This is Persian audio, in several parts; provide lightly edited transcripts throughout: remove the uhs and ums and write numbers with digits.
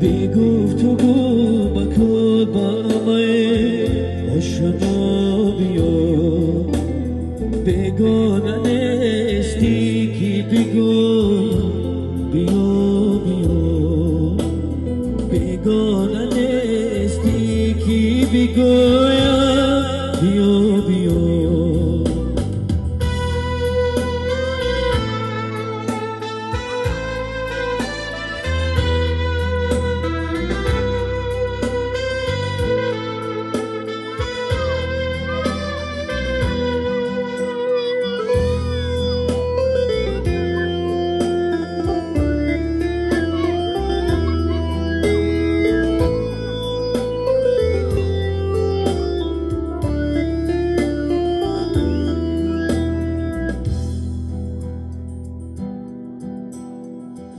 بی گفتگو مکن با من آشنا بیا بیگانه نیستی که بگو بیا بیا بیگانه نیستی که بگویم بیا بیا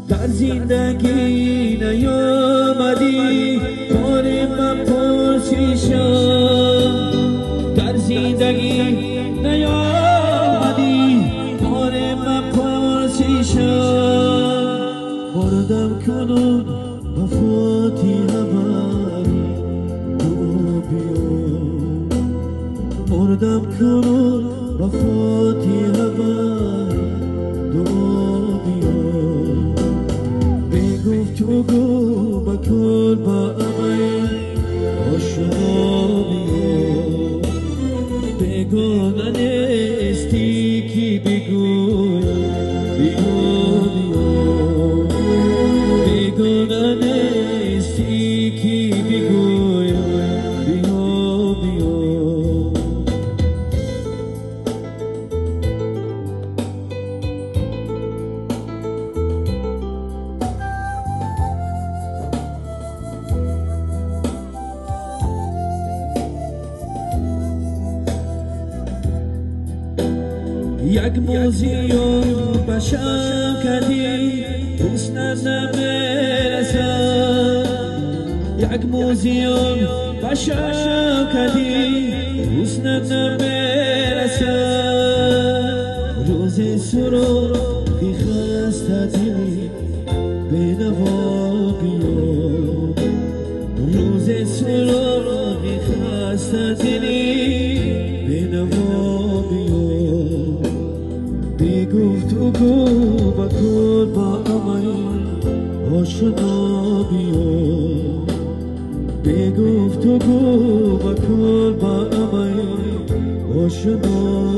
در زندگی نیامدی بار من پرسیشم در زندگی نیامدی بار من پرسیشم مردم کنون وفاتی هماری دو بیا مردم کنون وفاتی هماری دو بیا گفتگو بکن با من آشنا بیا بیگانه نیستی که بگویم بیا بیا بیگانه نیستی که بگویم بیا بیا یک موزیوم بشم کردی حسنت نمیرسد یک موزیوم بشم کردی حسنت نمیرسد روز سرور بی خسته دلی بینوا بیا روز سرور بی خسته دلی بینوا بیا بی گفتگو بکن با من آشنا بیا بی گفتگو بکن با من آشنا